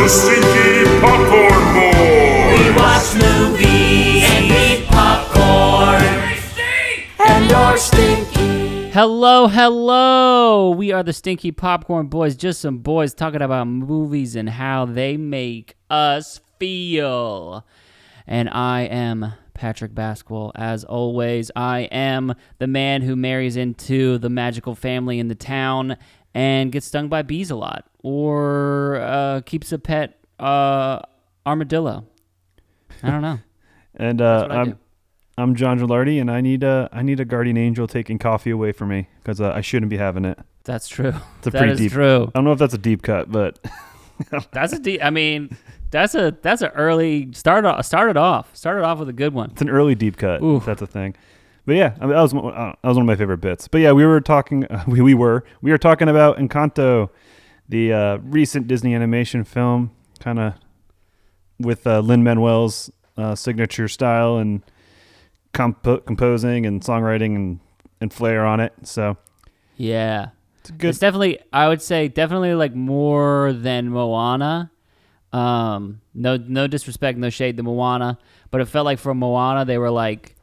the Stinky Popcorn Boys. We watch movies and eat popcorn. And you're stinky. Hello. We are the Stinky Popcorn Boys, just some boys talking about movies and how they make us feel. And I am Patrick Basquel. As always, I am the man who marries into the magical family in the town and gets stung by bees a lot, or keeps a pet armadillo. I don't know. And I'm John Gilardi, and I need a guardian angel taking coffee away from me because I shouldn't be having it. That's true. It's a pretty deep. True. I don't know if that's a deep cut, but that's a deep. I mean, that's an early started off with a good one. It's an early deep cut. Ooh. If that's a thing. But yeah, I mean, that was one of my favorite bits. But yeah, we were talking. We were talking about Encanto, the recent Disney animation film, kind of with Lin-Manuel's signature style and composing and songwriting and flair on it. So yeah, it's good. It's definitely, I would say, definitely like more than Moana. No disrespect, no shade to Moana, but it felt like for Moana they were like,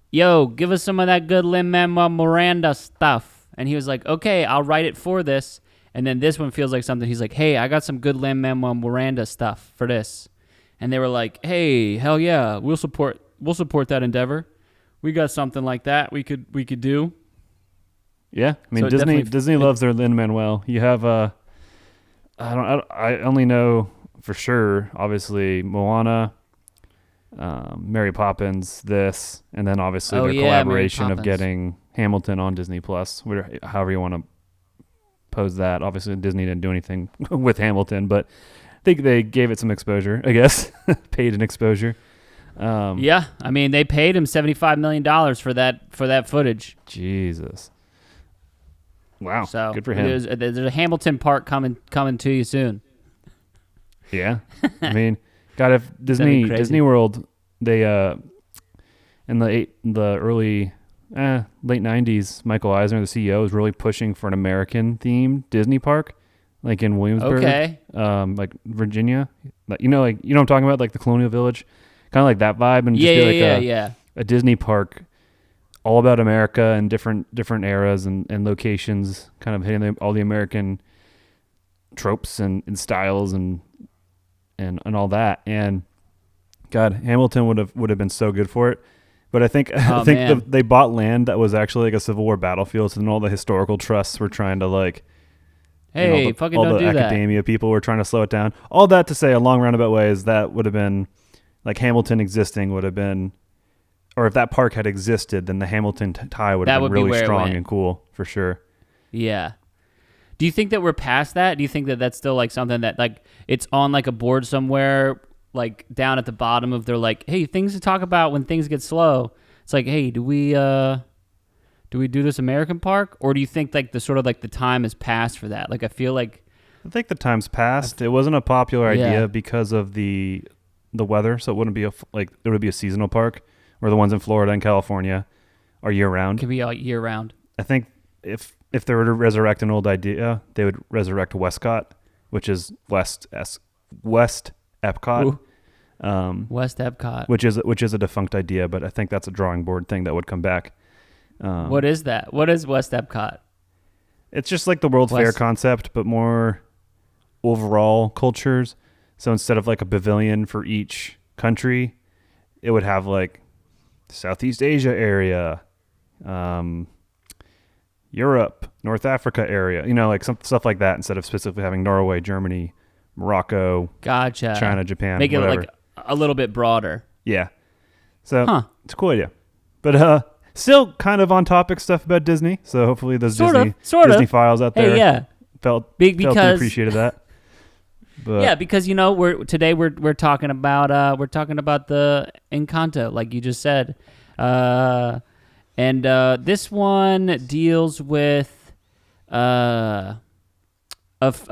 "Yo, give us some of that good Lin-Manuel Miranda stuff," and he was like, "Okay, I'll write it for this." And then this one feels like something. He's like, "Hey, I got some good Lin-Manuel Miranda stuff for this," and they were like, "Hey, hell yeah, we'll support that endeavor. We got something like that we could do." Yeah, I mean, So Disney loves their Lin-Manuel. You have I only know for sure, obviously Moana, Mary Poppins, this, and then obviously their collaboration of getting Hamilton on Disney Plus, however you want to pose that. Obviously Disney didn't do anything with Hamilton, but I think they gave it some exposure, I guess. Paid an exposure. Yeah, I mean, they paid him $75 million for that footage. Jesus. Wow. So good for him. There's a Hamilton Park coming to you soon. Yeah. I mean, God, if Disney World, they in the early late 90s, Michael Eisner, the CEO, was really pushing for an American themed Disney park, like in Williamsburg, like Virginia. You know what I'm talking about, like the Colonial Village, kind of like that vibe, and just be like a Disney park all about America and different eras and locations, kind of hitting all the American tropes and styles and all that. And God, Hamilton would have been so good for it. But I think they bought land that was actually like a Civil War battlefield, so then all the historical trusts were trying to like, hey, all the academia people were trying to slow it down. All that to say, a long roundabout way is that would have been like Hamilton existing would have been, or if that park had existed, then the Hamilton tie would have been really strong and cool for sure. Yeah. Do you think that we're past that? Do you think that that's still like something that like it's on like a board somewhere, like down at the bottom of their like, hey, things to talk about when things get slow? It's like, hey, do we do this American park, or do you think like the sort of like the time has passed for that? Like I feel like I think the time's passed. It wasn't a popular idea because of the weather, so it wouldn't be it would be a seasonal park, where the ones in Florida and California are year round. Can be all year round. I think if they were to resurrect an old idea, they would resurrect Westcott, which is West Epcot. Ooh. West Epcot, which is a defunct idea, but I think that's a drawing board thing that would come back. What is that? What is West Epcot? It's just like the World's Fair concept, but more overall cultures. So instead of like a pavilion for each country, it would have like Southeast Asia area, Europe, North Africa area, like some stuff like that, instead of specifically having Norway, Germany, Morocco, gotcha, China, Japan, make whatever. it like a little bit broader. Yeah. So it's a cool idea. But still kind of on topic stuff about Disney. So hopefully those Disney files out there felt they appreciated that. But yeah, because we're talking about the Encanto, like you just said. And this one deals with a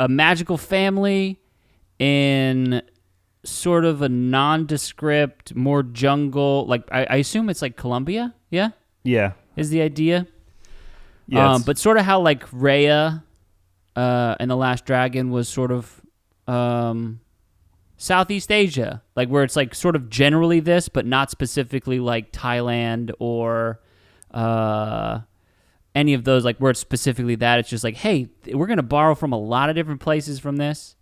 magical family in sort of a nondescript, more jungle. Like I assume it's like Colombia. Yeah. Yeah. Is the idea? Yes. But sort of how like Raya and the Last Dragon was sort of Southeast Asia, like where it's like sort of generally this, but not specifically like Thailand or any of those, like where it's specifically that. It's just like, hey, we're going to borrow from a lot of different places from this.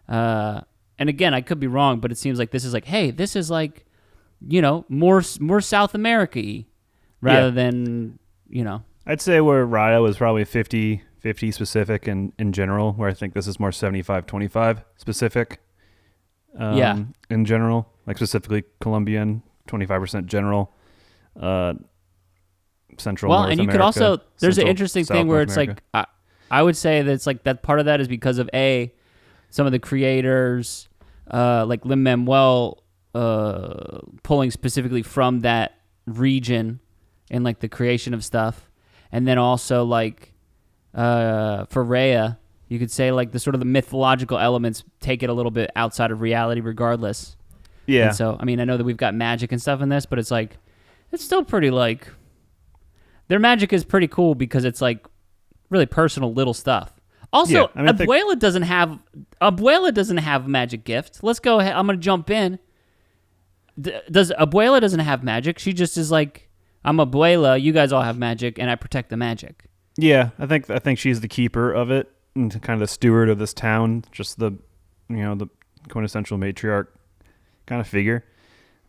And again, I could be wrong, but it seems like this is like, hey, this is like, more South America-y rather than, I'd say where Raya was probably 50 specific in general, where I think this is more 75-25 specific. In general, like specifically Colombian, 25% general, Central North and you America, could also, there's an Central, interesting South thing where North it's America. like, I would say that it's like that part of that is because of some of the creators, like Lin-Manuel, pulling specifically from that region and like the creation of stuff. And then also like, for Raya, you could say like the sort of the mythological elements take it a little bit outside of reality regardless. Yeah. And so, I mean, I know that we've got magic and stuff in this, but it's like, it's still pretty like, their magic is pretty cool because it's like really personal little stuff. Also, Abuela doesn't have a magic gift. Let's go ahead. I'm going to jump in. Abuela doesn't have magic. She just is like, I'm Abuela, you guys all have magic, and I protect the magic. Yeah, I think she's the keeper of it and kind of the steward of this town, just the quintessential matriarch kind of figure.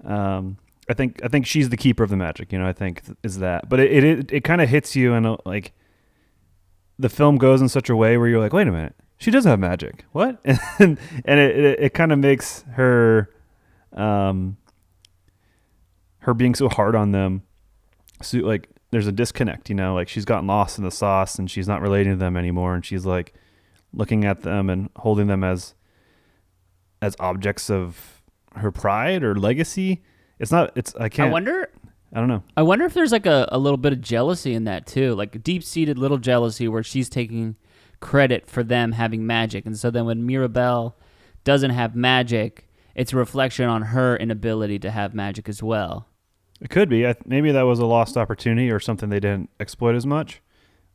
I think she's the keeper of the magic. I think is that, but it kind of hits you and like the film goes in such a way where you're like, wait a minute, she does have magic. What? and it kind of makes her being so hard on them. So like there's a disconnect, like she's gotten lost in the sauce and she's not relating to them anymore. And she's like looking at them and holding them as objects of her pride or legacy. I don't know. I wonder if there's like a little bit of jealousy in that too, like a deep-seated little jealousy where she's taking credit for them having magic. And so then when Mirabelle doesn't have magic, it's a reflection on her inability to have magic as well. It could be. Maybe that was a lost opportunity or something they didn't exploit as much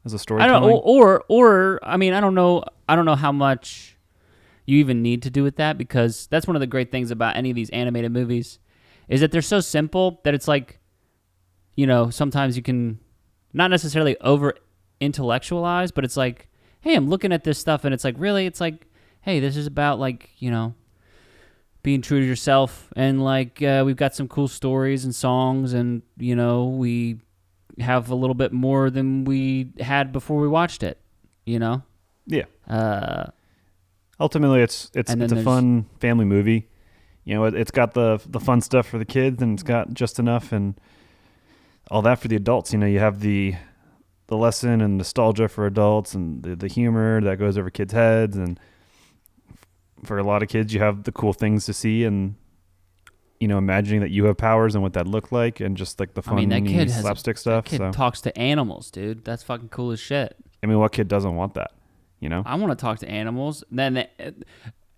as a storytelling. I don't know, or I mean, I don't know how much you even need to do with that, because that's one of the great things about any of these animated movies is that they're so simple that it's like, sometimes you can not necessarily over intellectualize, but it's like, hey, I'm looking at this stuff and it's like, really, it's like, hey, this is about like, being true to yourself, and like we've got some cool stories and songs, and we have a little bit more than we had before we watched it. Yeah. Ultimately, it's a fun family movie. It's got the fun stuff for the kids, and it's got just enough and all that for the adults. You have the lesson and nostalgia for adults, and the humor that goes over kids' heads, and for a lot of kids, you have the cool things to see, and imagining that you have powers and what that looked like, and just like the fun slapstick stuff. That kid talks to animals, dude. That's fucking cool as shit. I mean, what kid doesn't want that? I want to talk to animals. And then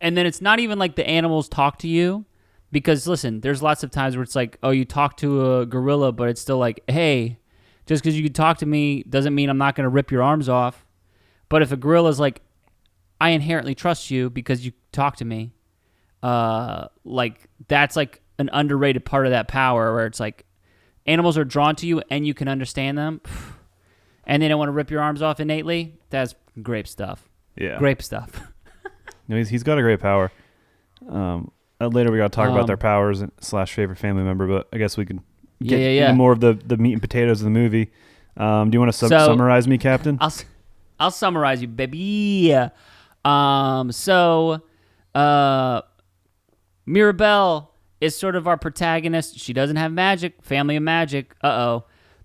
it's not even like the animals talk to you, because listen, there's lots of times where it's like, oh, you talk to a gorilla, but it's still like, hey, just because you can talk to me doesn't mean I'm not going to rip your arms off. But if a gorilla's like, I inherently trust you because you talk to me, like that's like an underrated part of that power, where it's like animals are drawn to you and you can understand them, and they don't want to rip your arms off innately. That's grape stuff. Yeah, grape stuff. No, he's got a great power. Later we got to talk about their powers / favorite family member, but I guess we could get into more of the meat and potatoes of the movie. Do you want to summarize me, Captain? I'll summarize you, baby. Mirabelle is sort of our protagonist. She doesn't have magic. Family of magic.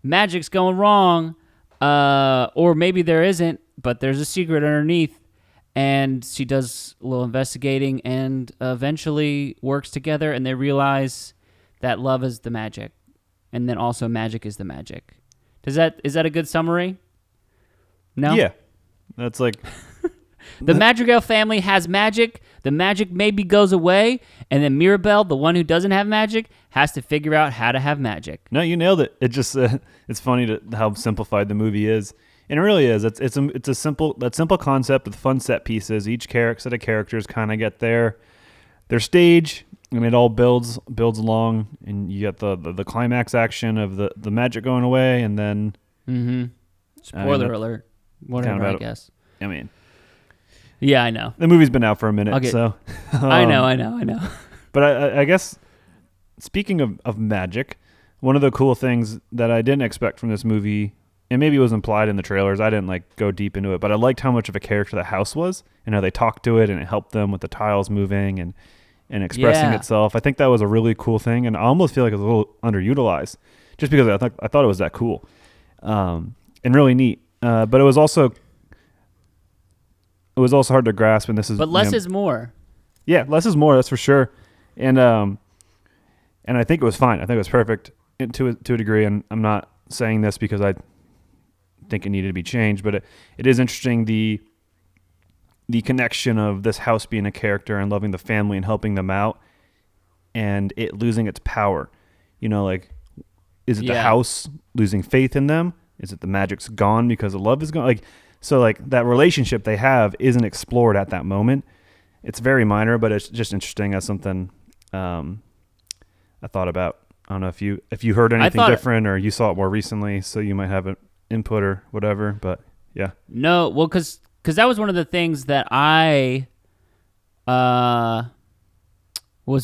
Magic's going wrong. Or maybe there isn't, but there's a secret underneath. And she does a little investigating and eventually works together, and they realize that love is the magic. And then also magic is the magic. Is that a good summary? No? Yeah. That's like... The Madrigal family has magic. The magic maybe goes away, and then Mirabelle, the one who doesn't have magic, has to figure out how to have magic. No, you nailed it. It just it's funny how simplified the movie is, and it really is. It's a simple concept with fun set pieces. Each set of characters kind of get their their stage, and it all builds along, and you get the climax action of the magic going away, and then spoiler alert, whatever, I guess. I mean, yeah, I know. The movie's been out for a minute, so I know. But I guess speaking of magic, one of the cool things that I didn't expect from this movie, and maybe it was implied in the trailers, I didn't like go deep into it, but I liked how much of a character the house was, and how they talked to it, and it helped them with the tiles moving and expressing itself. I think that was a really cool thing, and I almost feel like it was a little underutilized, just because I thought it was that cool, and really neat. But it was also hard to grasp, and this is. But less is more. Yeah, less is more. That's for sure, and I think it was fine. I think it was perfect to a degree, and I'm not saying this because I think it needed to be changed, but it is interesting the connection of this house being a character and loving the family and helping them out, and it losing its power. You know, like, is it the house losing faith in them? Is it the magic's gone because the love is gone? Like, so like that relationship they have isn't explored at that moment. It's very minor, but it's just interesting as something I thought about. I don't know if you heard anything different or you saw it more recently, so you might have an input or whatever. But yeah, no, well, because that was one of the things that I was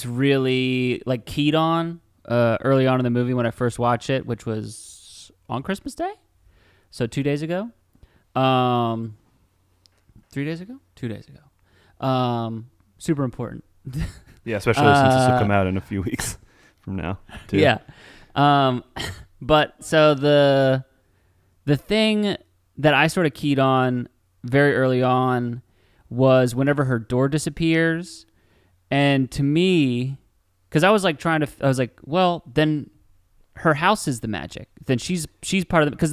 really like keyed on early on in the movie when I first watched it, which was on Christmas Day, so 2 days ago, 3 days ago, 2 days ago. Super important. Yeah, especially since this will come out in a few weeks from now, too. Yeah. But so the thing that I sort of keyed on very early on was whenever her door disappears. And to me, because I was like I was like, well, then her house is the magic. Then she's part of it, because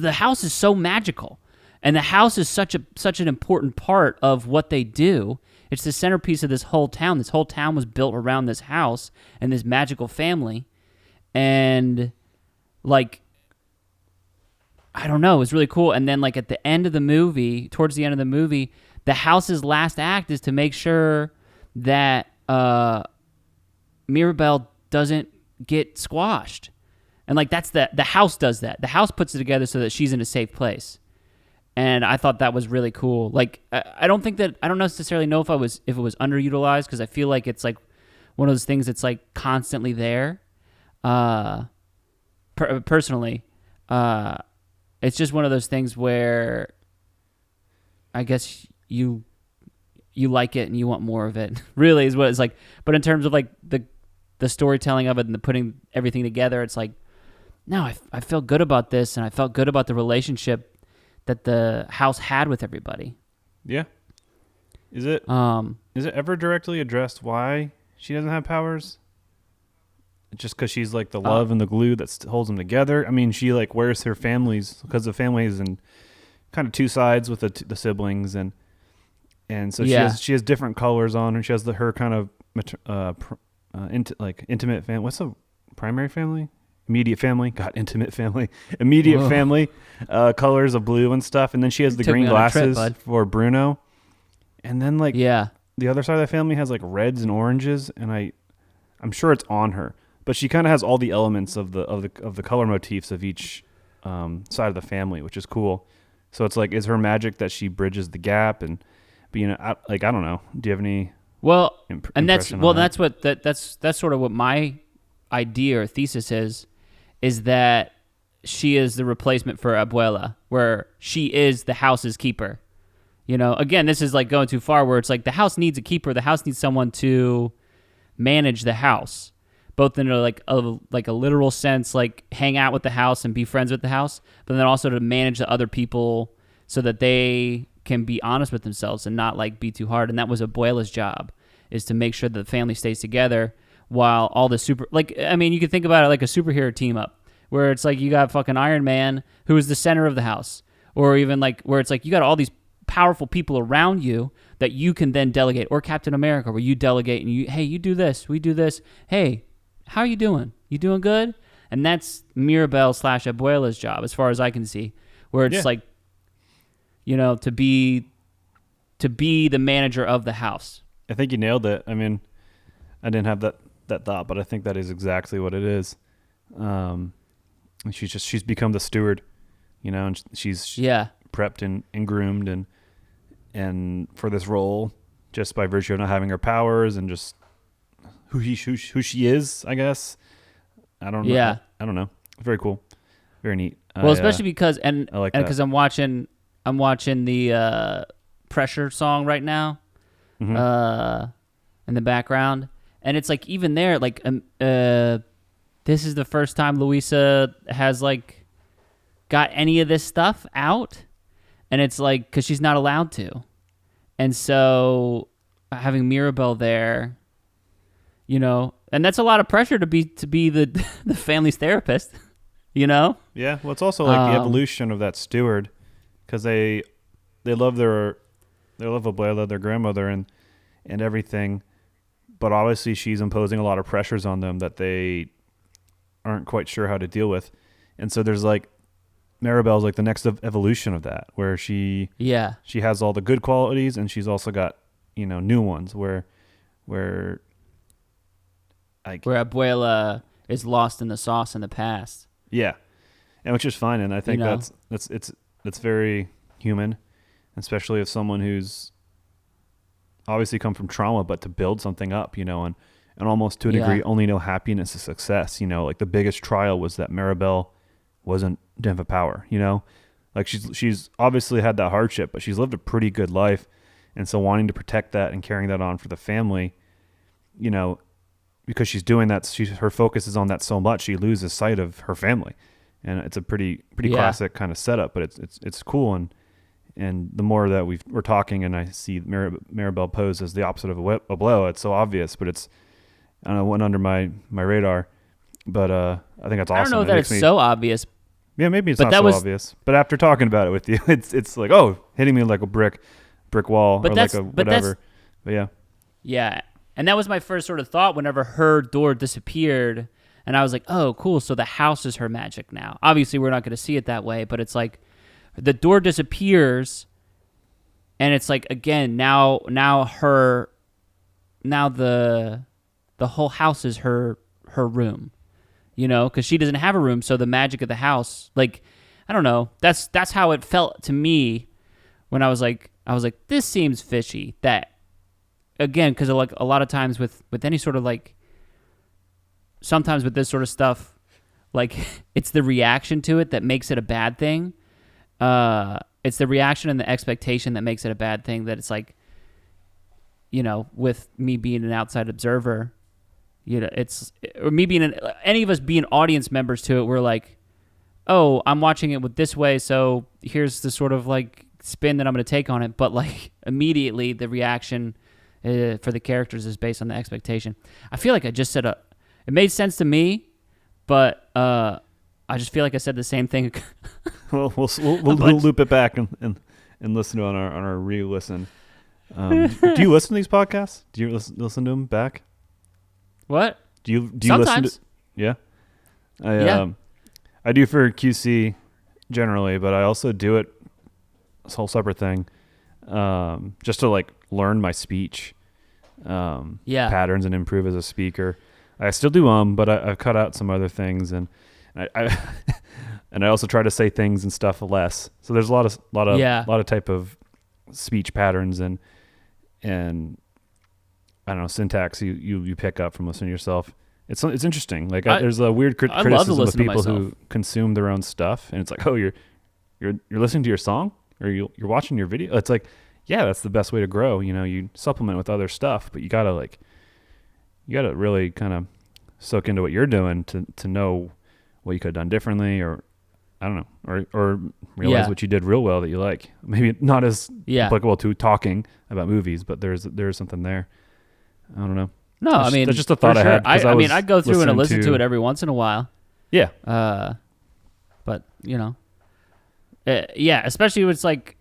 the house is so magical. And the house is such an important part of what they do. It's the centerpiece of this whole town. This whole town was built around this house and this magical family. And, like, I don't know, it was really cool. And then, like, at the end of the movie, towards the end of the movie, the house's last act is to make sure that Mirabelle doesn't get squashed. And, like, that's the house does that. The house puts it together so that she's in a safe place. And I thought that was really cool. Like, I don't necessarily know if it was underutilized, because I feel like it's like one of those things that's like constantly there. Personally, it's just one of those things where I guess you like it and you want more of it. Really is what it's like. But in terms of like the storytelling of it and the putting everything together, it's like, no, I feel good about this, and I felt good about the relationship that the house had with everybody. Yeah. Is it ever directly addressed why she doesn't have powers? Just because she's like the love and the glue that holds them together? I mean, she like wears her families, because the family is in kind of two sides with the siblings, and so she has different colors on, and she has her kind of intimate family. What's the primary family? Immediate family, intimate family, immediate Whoa. Family, colors of blue and stuff, and then she has the green glasses for Bruno, and then like the other side of the family has like reds and oranges, and I'm sure it's on her, but she kind of has all the elements of the color motifs of each side of the family, which is cool. So it's like, is her magic that she bridges the gap, and I don't know. Do you have any? Well, and that's sort of what my idea or thesis is that she is the replacement for Abuela, where she is the house's keeper. You know, again, this is like going too far, where it's like the house needs a keeper. The house needs someone to manage the house, both in a literal sense, like hang out with the house and be friends with the house, but then also to manage the other people so that they can be honest with themselves and not like be too hard. And that was Abuela's job, is to make sure that the family stays together. While all the you can think about it like a superhero team up, where it's like you got fucking Iron Man, who is the center of the house, or even like where it's like you got all these powerful people around you that you can then delegate, or Captain America, where you delegate and you do this, we do this. Hey, how are you doing? You doing good? And that's Mirabelle / Abuela's job, as far as I can see, where it's like, you know, to be the manager of the house. I think you nailed it. I mean, I didn't have that thought, but I think that is exactly what it is. And she's become the steward, and she's prepped and groomed and for this role just by virtue of not having her powers and just who she is, I guess. I don't know. Yeah. I don't know. Very cool. Very neat. Well, especially because I like that. because I'm watching the Pressure song right now, in the background, and it's like even there, like this is the first time Louisa has like got any of this stuff out, and it's like because she's not allowed to, and so having Mirabel there, and that's a lot of pressure to be the the family's therapist, Yeah, well, it's also like the evolution of that steward, because they love Abuela, their grandmother, and everything, but obviously she's imposing a lot of pressures on them that they aren't quite sure how to deal with, and so there's like Maribel's like the next evolution of that, where she has all the good qualities, and she's also got new ones where Abuela is lost in the sauce in the past. Yeah, and which is fine, and I think that's very human, especially if someone who's obviously come from trauma, but to build something up, and almost to a degree only know happiness is success. Like the biggest trial was that Maribel didn't have power. Like she's obviously had that hardship, but she's lived a pretty good life, and so wanting to protect that and carrying that on for the family, because she's doing that, her focus is on that so much she loses sight of her family, and it's a pretty classic kind of setup. But it's cool, and the more that we're talking, and I see Maribel pose as the opposite of Abuela, it's so obvious, but I don't know, went under my radar. But I think that's awesome. I don't know that it's so obvious. Yeah, maybe it's not so obvious. But after talking about it with you, it's like hitting me like a brick wall, or like a whatever. But yeah. Yeah. And that was my first sort of thought whenever her door disappeared. And I was like, oh, cool. So the house is her magic now. Obviously, we're not going to see it that way. But it's like the door disappears. And it's like, again, now the whole house is her room. Because she doesn't have a room. So the magic of the house, like, I don't know. That's how it felt to me when I was like, this seems fishy. That, again, because like a lot of times with any sort of like, sometimes with this sort of stuff, like it's the reaction to it that makes it a bad thing. It's the reaction and the expectation that makes it a bad thing. That it's like, with me being an outside observer, or me being any of us being audience members to it, we're like, oh, I'm watching it with this way, so here's the sort of like spin that I'm going to take on it. But like immediately the reaction for the characters is based on the expectation. I feel like I just said it made sense to me, but I just feel like I said the same thing. Well, we'll loop it back and listen to it on our re-listen. Do you listen to these podcasts? Do you listen to them back? What? Do you Sometimes. listen to? Yeah. I do for QC generally, but I also do it. It's a whole separate thing. Just to like learn my speech patterns and improve as a speaker. I still do but I've cut out some other things, and I and I also try to say things and stuff less. So there's a lot of type of speech patterns and I don't know, syntax you pick up from listening to yourself. It's interesting. Like there's a weird criticism of people who consume their own stuff, and it's like, oh, you're listening to your song, or you're watching your video. It's like, yeah, that's the best way to grow. You supplement with other stuff, but you gotta really kind of soak into what you're doing to know what you could have done differently, or I don't know, or realize what you did real well that you like. Maybe not as applicable to talking about movies, but there's something there. I don't know. No, I mean, that's just a thought I had. I mean, I go through and I listen to it every once in a while. Yeah. But especially when it's like,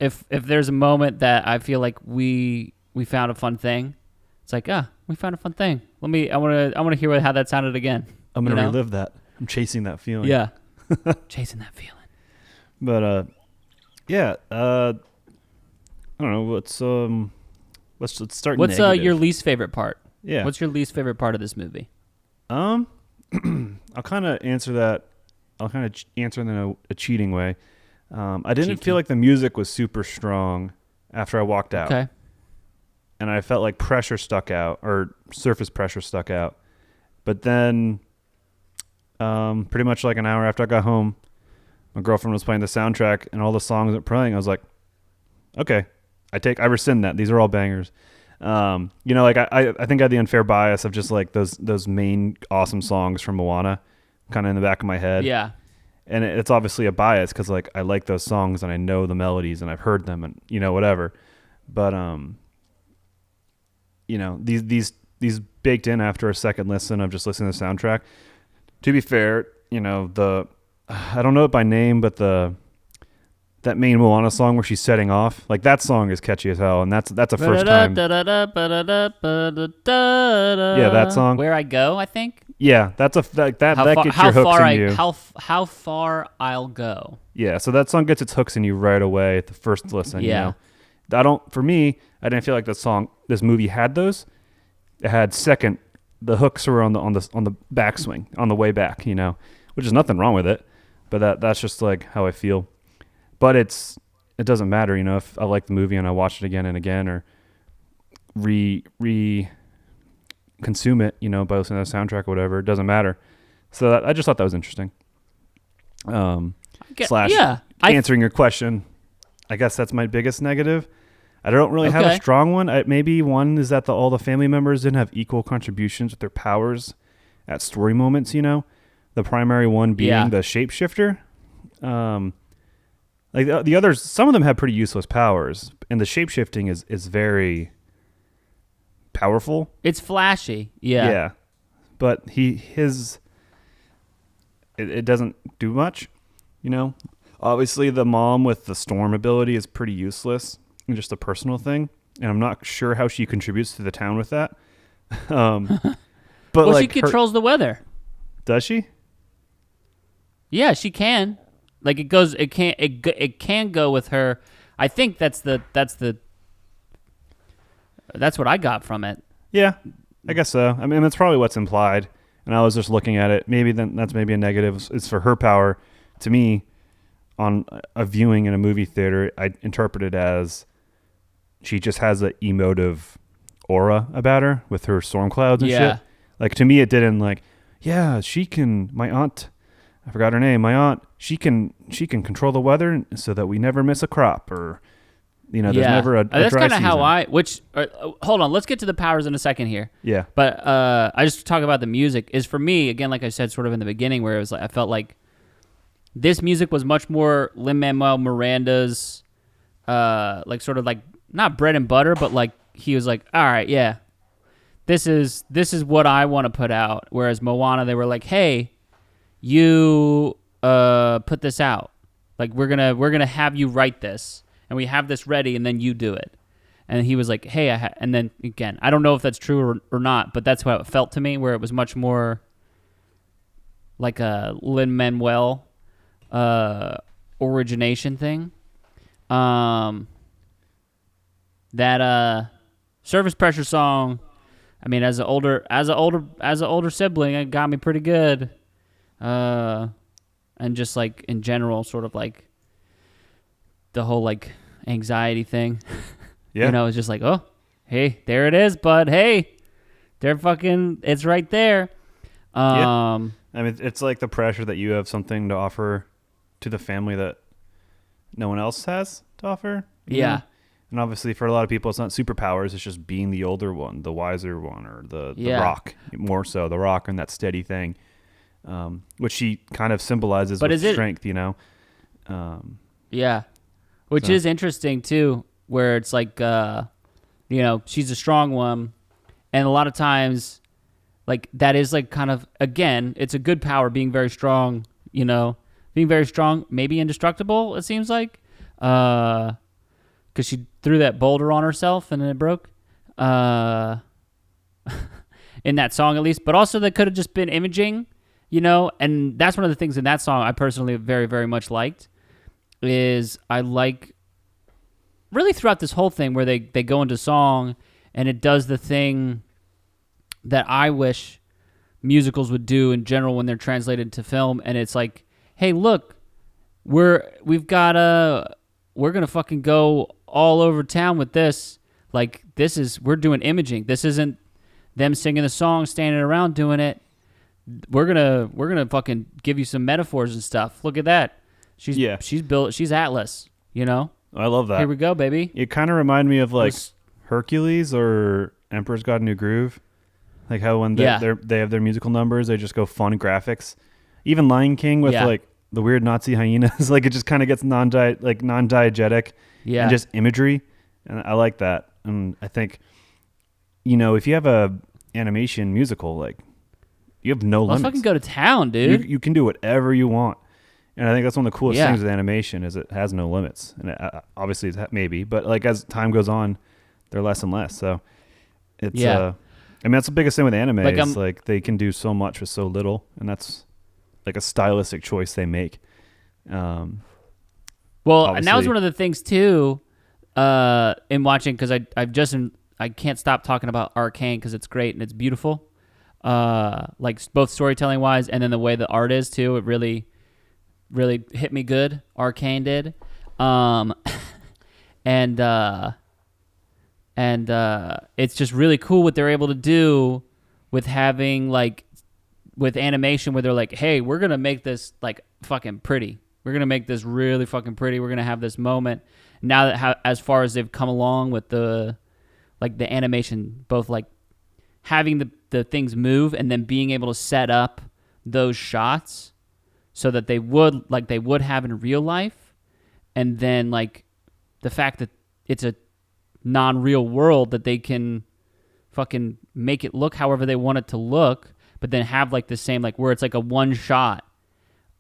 if there's a moment that I feel like we found a fun thing, it's like, we found a fun thing. I want to hear how that sounded again. I'm gonna relive that. I'm chasing that feeling. Yeah. Chasing that feeling. But I don't know. Let's start. What's negative. your least favorite part Yeah. What's your least favorite part of this movie? I'll kind of answer that. I'll kind of answer in a cheating way. I didn't feel like the music was super strong after I walked out. Okay. And I felt like pressure stuck out, or surface pressure stuck out. But then, pretty much like an hour after I got home, my girlfriend was playing the soundtrack, and all the songs that were playing. I was like, okay, I rescind that. These are all bangers. Like I think I had the unfair bias of just like those main awesome songs from Moana, kind of in the back of my head. Yeah. And it's obviously a bias because like I like those songs and I know the melodies and I've heard them and whatever. But these baked in after a second listen of just listening to the soundtrack. To be fair, I don't know it by name, but that main Moana song where she's setting off, like that song is catchy as hell, and that's a first time. Yeah, that song. Where I Go, I think. Yeah, that gets your hooks in you. How far I'll go. Yeah, so that song gets its hooks in you right away at the first listen. Yeah. For me, I didn't feel like this movie had those. It had second, the hooks were on the backswing, on the way back, which is nothing wrong with it, but that's just like how I feel. But it doesn't matter, if I like the movie and I watch it again and again, or consume it, by listening to the soundtrack or whatever. It doesn't matter. So I just thought that was interesting. Answering your question, I guess that's my biggest negative. I don't really have a strong one. Maybe one is that all the family members didn't have equal contributions with their powers at story moments, The primary one being the shapeshifter. Like the others, some of them have pretty useless powers, and the shapeshifting is very powerful. It's flashy, yeah. Yeah, but it doesn't do much, Obviously, the mom with the storm ability is pretty useless, and just a personal thing, and I'm not sure how she contributes to the town with that. But she controls the weather. Does she? Yeah, she can. Like it can go with her. I think that's what I got from it. Yeah, I guess so. I mean, that's probably what's implied. And I was just looking at it. Maybe that's maybe a negative. It's for her power. To me, on a viewing in a movie theater, I interpret it as she just has an emotive aura about her with her storm clouds and shit. Like to me, it didn't she can. My aunt. I forgot her name. My aunt, she can control the weather so that we never miss a crop, or there's never a that's dry kind of how hold on, let's get to the powers in a second here. Yeah. But I just talk about the music is for me, again, like I said sort of in the beginning, where it was like I felt like this music was much more Lin-Manuel Miranda's like sort of like not bread and butter, but like he was like, all right, yeah. This is what I want to put out. Whereas Moana, they were like, hey, you put this out, like we're gonna have you write this, and we have this ready, and then you do it. And he was like, hey, and then again, I don't know if that's true or not, but that's how it felt to me, where it was much more like a Lin-Manuel origination thing. That surface pressure song, I mean, as an older sibling, it got me pretty good. And just like in general, sort of like the whole like anxiety thing. Yeah. It's just like, oh, hey, there it is, bud. Hey, it's right there. I mean, it's like the pressure that you have something to offer to the family that no one else has to offer. Yeah. And obviously for a lot of people, it's not superpowers. It's just being the older one, the wiser one, or the rock, more so the rock and that steady thing. Which she kind of symbolizes with strength, Yeah. Which is interesting, too, where it's like, she's a strong one. And a lot of times, like, that is, like, kind of, again, it's a good power, being very strong, Being very strong, maybe indestructible, it seems like. Because she threw that boulder on herself and then it broke. In that song, at least. But also, that could have just been imaging. And that's one of the things in that song I personally very, very much liked, is I like really throughout this whole thing where they go into song and it does the thing that I wish musicals would do in general when they're translated to film, and it's like, hey, look, we're gonna fucking go all over town with this. Like, we're doing imaging. This isn't them singing the song, standing around doing it. We're gonna fucking give you some metaphors and stuff. Look at that. She's Atlas, you know? I love that. Here we go, baby. It kind of reminded me of like Hercules or Emperor's God New Groove. Like how when they have their musical numbers, they just go fun graphics. Even Lion King with like the weird Nazi hyenas, like it just kind of gets non-diegetic and just imagery. And I like that. And I think, if you have a animation musical, like you have no limits. Let's fucking go to town, dude. You can do whatever you want. And I think that's one of the coolest things with animation is it has no limits. And obviously it's maybe, but like as time goes on, they're less and less. So it's, that's the biggest thing with anime is like they can do so much with so little. And that's like a stylistic choice they make. And that was one of the things too, in watching, because I can't stop talking about Arcane because it's great and it's beautiful. Like both storytelling wise and then the way the art is too. It really hit me good. Arcane did. And it's just really cool what they're able to do with having with animation where they're like, hey, we're going to make this like fucking pretty. We're going to make this really fucking pretty. We're going to have this moment. Now that as far as they've come along with the animation, both like having the things move and then being able to set up those shots so that they would have in real life. And then like the fact that it's a non-real world that they can fucking make it look however they want it to look, but then have like the same, like where it's like a one shot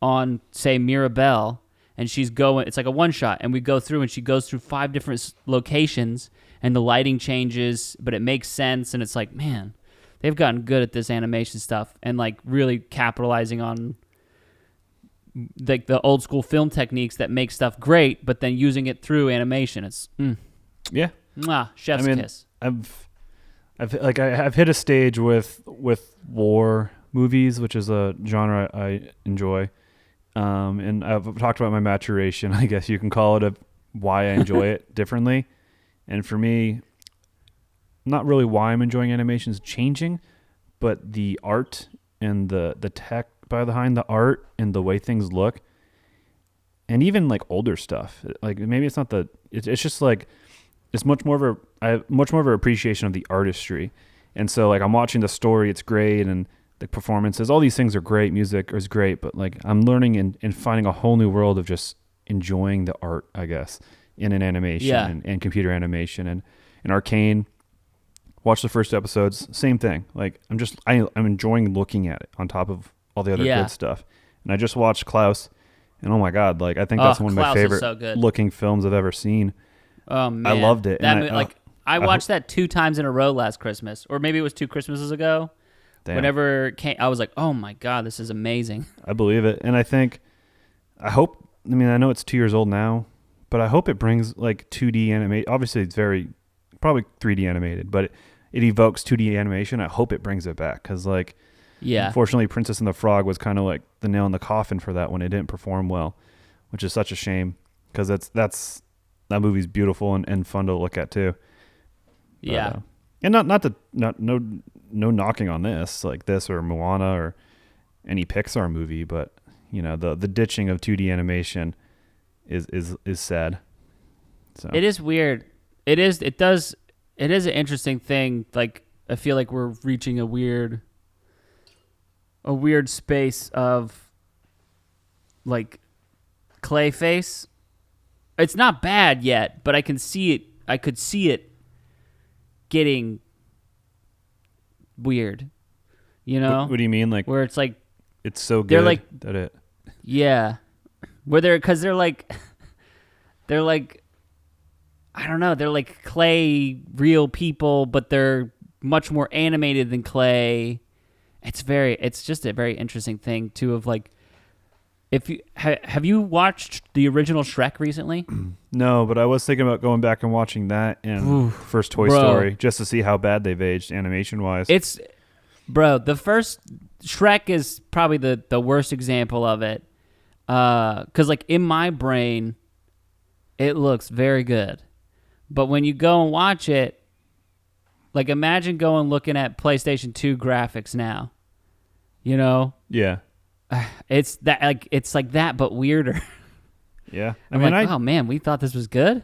on, say, Mirabelle, and it's like a one shot, and we go through and she goes through 5 different locations and the lighting changes, but it makes sense. And it's like, man, they've gotten good at this animation stuff and like really capitalizing on like the old school film techniques that make stuff great, but then using it through animation. It's chef's kiss. I've hit a stage with war movies, which is a genre I enjoy. And I've talked about my maturation, I guess you can call it, why I enjoy it differently. And for me, not really why I'm enjoying animation is changing, but the art and the tech behind the art and the way things look, and even like older stuff. Like maybe it's not it's just like it's I have much more of an appreciation of the artistry. And so like I'm watching the story, it's great, and the performances, all these things are great, music is great, but like I'm learning and finding a whole new world of just enjoying the art, I guess, in an animation and computer animation and Arcane. Watch the first episodes, same thing. Like I'm enjoying looking at it on top of all the other good stuff. And I just watched Klaus, and oh my god, like I think that's one of my favorite looking films I've ever seen. Oh man, I loved it. I watched that 2 times in a row last Christmas, or maybe it was 2 Christmases ago. Damn. Whenever it came, I was like, oh my god, this is amazing. I believe it, and I know it's 2 years old now, but I hope it brings like 2D animation. Obviously, it's probably 3D animated, but it evokes 2D animation. I hope it brings it back because unfortunately, Princess and the Frog was kind of like the nail in the coffin for that when it didn't perform well, which is such a shame because that movie's beautiful and fun to look at too. But, and no knocking on this or Moana or any Pixar movie, but the ditching of 2D animation is sad. So it is weird. It is an interesting thing. Like I feel like we're reaching a weird space of like Clayface. It's not bad yet, but I can see it. I could see it getting weird. What do you mean? Like where it's like it's so good. They're like that it. Yeah, where they're like I don't know. They're like clay real people, but they're much more animated than clay. It's just a very interesting thing too. Of like, if you have you watched the original Shrek recently? No, but I was thinking about going back and watching that and first Toy Story just to see how bad they've aged animation wise. Bro, the first Shrek is probably the worst example of it. Because, like, in my brain, it looks very good. But when you go and watch it, like, imagine going looking at PlayStation 2 graphics now. You know? Yeah. It's like that, but weirder. Yeah. I'm like, oh, man, we thought this was good?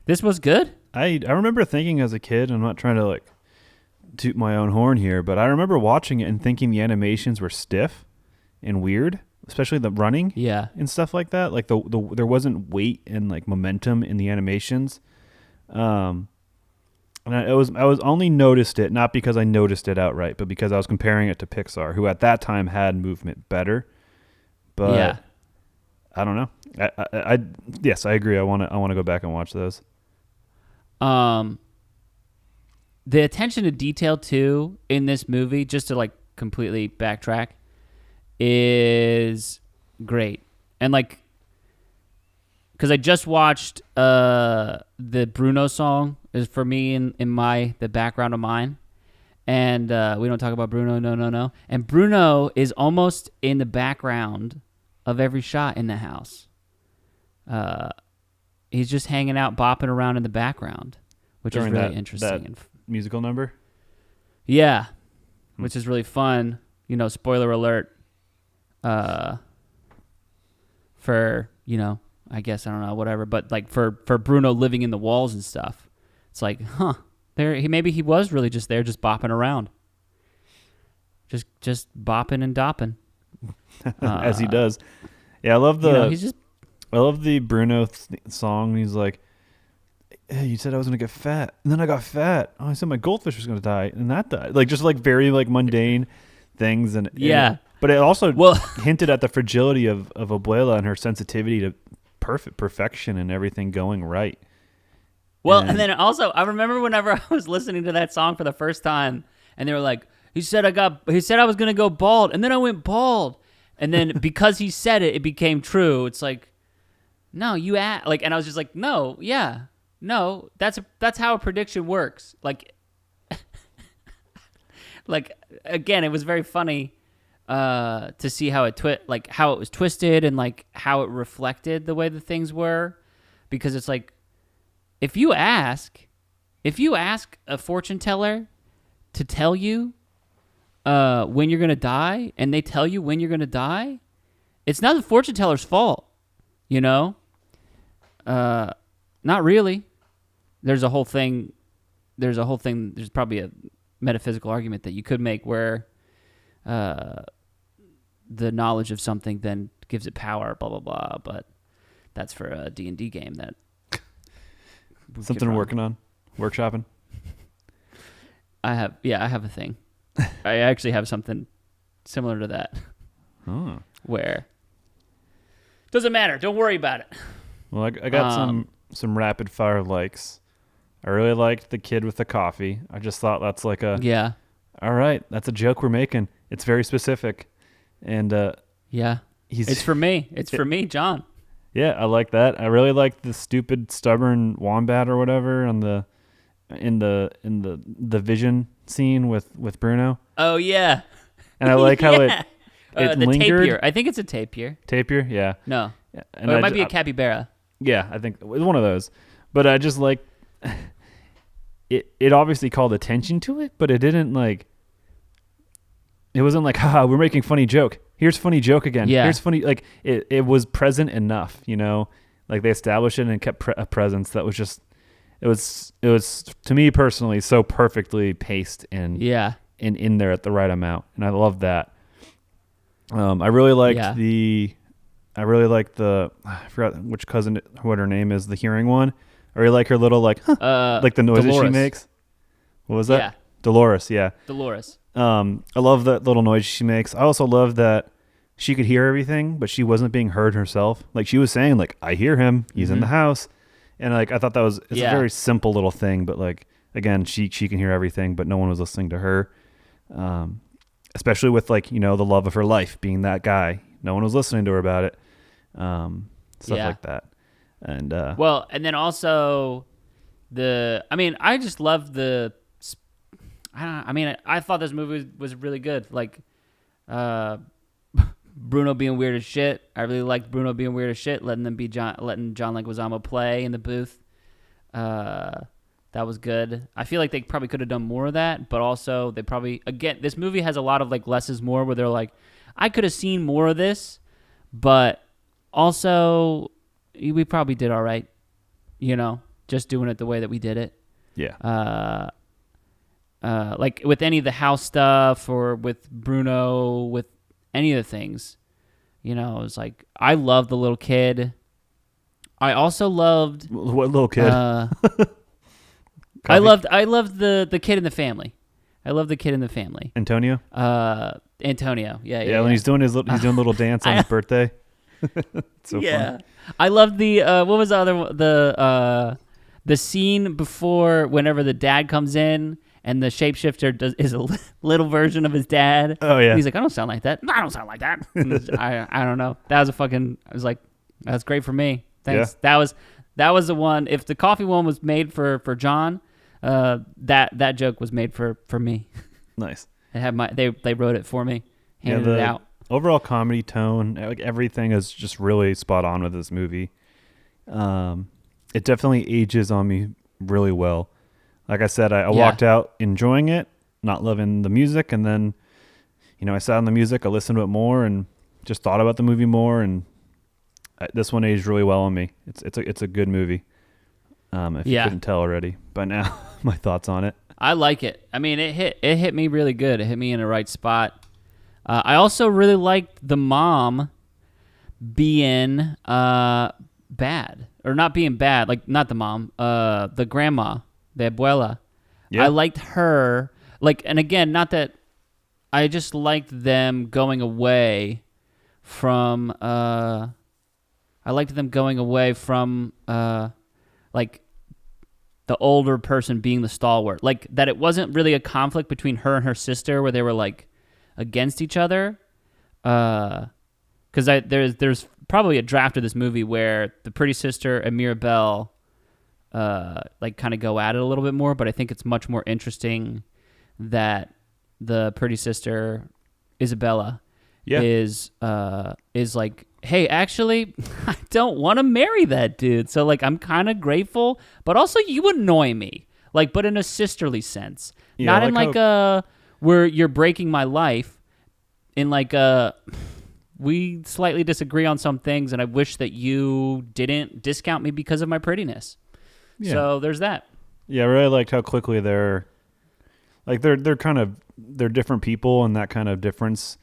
This was good? I remember thinking as a kid, I'm not trying to, like, toot my own horn here, but I remember watching it and thinking the animations were stiff and weird, especially the running and stuff like that. Like there wasn't weight and like momentum in the animations. And I was only noticed it not because I noticed it outright, but because I was comparing it to Pixar, who at that time had movement better. But I don't know. Yes, I agree. I want to go back and watch those. The attention to detail too in this movie, just to like completely backtrack, is great. And like, because I just watched the Bruno song is for me in the background of mine, and we don't talk about Bruno, no. And Bruno is almost in the background of every shot in the house. He's just hanging out, bopping around in the background, which is really interesting. That musical number? Yeah, which is really fun. You know, spoiler alert. For, you know, I guess, I don't know, whatever. But like for Bruno living in the walls and stuff, it's like, maybe he was really just there, just bopping around. Just bopping and dopping. As he does. Yeah, I love I love the Bruno song. He's like, hey, you said I was going to get fat, and then I got fat. Oh, I said my goldfish was going to die, and that died. Like, just like very like mundane things. But it also hinted at the fragility of Abuela and her sensitivity to perfection and everything going right. Well, and then also, I remember whenever I was listening to that song for the first time, and they were like, he said I was going to go bald, and then I went bald. And then because he said it, it became true. It's like, no, you like, and I was just like, no, that's how a prediction works. Like, like again, it was very funny to see how it how it was twisted and like how it reflected the way the things were, because it's like, if you ask a fortune teller to tell you when you're gonna die, and they tell you when you're gonna die, it's not the fortune teller's fault, you know. Not really. There's probably a metaphysical argument that you could make where the knowledge of something then gives it power, blah blah blah. But that's for a D&D game that something we're working on, workshopping. I have a thing. I actually have something similar to that. Oh. Where doesn't matter. Don't worry about it. Well, I got some rapid fire likes. I really liked the kid with the coffee. I just thought that's like all right, that's a joke we're making. It's very specific, and it's for me. It's for me, John. Yeah, I like that. I really like the stupid, stubborn wombat or whatever in the vision scene with Bruno. Oh yeah, and I like how it lingered. Tapir. I think it's a tapir. Tapir, yeah. No, and it might be a capybara. Yeah, I think it was one of those. But I just like it obviously called attention to it, but it didn't like, it wasn't like, haha, we're making funny joke. Here's funny joke again. Yeah. Here's funny, like it was present enough, you know, like they established it and kept a presence that was just, it was to me personally so perfectly paced and in there at the right amount. And I love that. I really liked I forgot which cousin, what her name is, the hearing one. Or you like her little like the noises Dolores. she makes. What was that? Yeah. Dolores, yeah. Dolores. I love that little noise she makes. I also love that she could hear everything, but she wasn't being heard herself. Like she was saying, like, I hear him. He's in the house. And like I thought it's a very simple little thing, but like again, she can hear everything, but no one was listening to her. Especially with like, you know, the love of her life being that guy. No one was listening to her about it. Stuff like that. And and then also I just love I thought this movie was really good. Like, Bruno being weird as shit. I really liked Bruno being weird as shit, letting John Leguizamo play in the booth. That was good. I feel like they probably could have done more of that, but also they probably, again, this movie has a lot of like less is more, where they're like, I could have seen more of this, but also we probably did all right, just doing it the way that we did it. Yeah. Like with any of the house stuff or with Bruno, with any of the things, it was like, I loved the little kid. I also loved what little kid? I loved the kid in the family. I love the kid in the family. Antonio. Antonio. Yeah. When he's doing a little dance on his birthday. So fun. I loved the what was the other one? The scene before, whenever the dad comes in and the shapeshifter is a little version of his dad. Oh yeah. And he's like, I don't sound like that. No, I don't sound like that. I don't know. That was I was like, that's great for me. Thanks. Yeah. That was the one. If the coffee one was made for John, that joke was made for me. Nice. They wrote it for me, handed it out. Overall comedy tone, like everything is just really spot on with this movie. It definitely ages on me really well. Like I said, I walked out enjoying it, not loving the music, and then, I sat on the music, I listened to it more, and just thought about the movie more, and this one aged really well on me. It's a good movie. If you couldn't tell already by now, my thoughts on it. I like it. I mean, it hit me really good. It hit me in the right spot. I also really liked the mom being bad, or not being bad. Like, not the mom, the grandma, the abuela. Yeah. I liked her. Like, and again, not that I just liked them going away from. I liked them going away from like the older person being the stalwart. Like, that it wasn't really a conflict between her and her sister where they were like against each other. Because there's probably a draft of this movie where the pretty sister and Mirabelle like kind of go at it a little bit more, but I think it's much more interesting that the pretty sister Isabella is like, hey, actually, I don't want to marry that dude. So, like, I'm kind of grateful, but also you annoy me. Like, but in a sisterly sense. Yeah, not in like where you're breaking my life. In like we slightly disagree on some things, and I wish that you didn't discount me because of my prettiness. Yeah. So there's that. Yeah, I really liked how quickly they're different people, and that kind of difference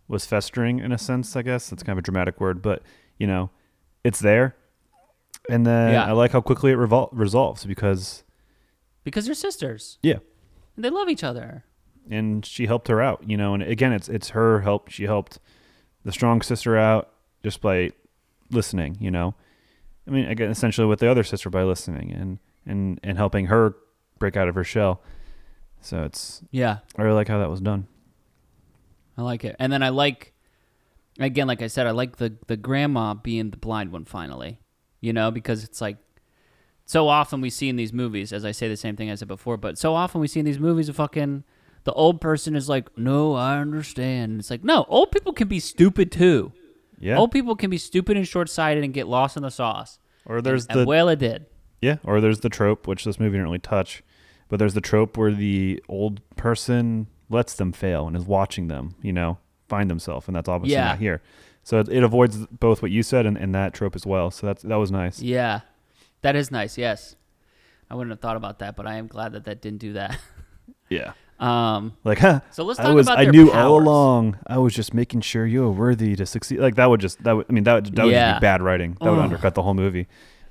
was festering in a sense, I guess. That's kind of a dramatic word, but, it's there. And then I like how quickly it resolves because they're sisters. Yeah. And they love each other. And she helped her out, and again, it's her help. She helped the strong sister out just by listening, I mean, again, essentially with the other sister by listening and helping her break out of her shell. So I really like how that was done. I like it. And then I like, again, like I said, I like the grandma being the blind one finally, because it's like, so often we see in these movies, as I say the same thing I said before, but so often we see in these movies the old person is like, no, I understand. It's like, no, old people can be stupid too. Yeah. Old people can be stupid and short-sighted and get lost in the sauce. Or there's and Abuela did. Yeah, or there's the trope, which this movie didn't really touch, but there's the trope where the old person lets them fail and is watching them, find themselves, and that's obviously not here. So it avoids both what you said and that trope as well. So that was nice. Yeah, that is nice. Yes, I wouldn't have thought about that, but I am glad that didn't do that. Yeah. So let's talk about their I knew powers. all along. I was just making sure you were worthy to succeed. Like that would just be bad writing. That would undercut the whole movie.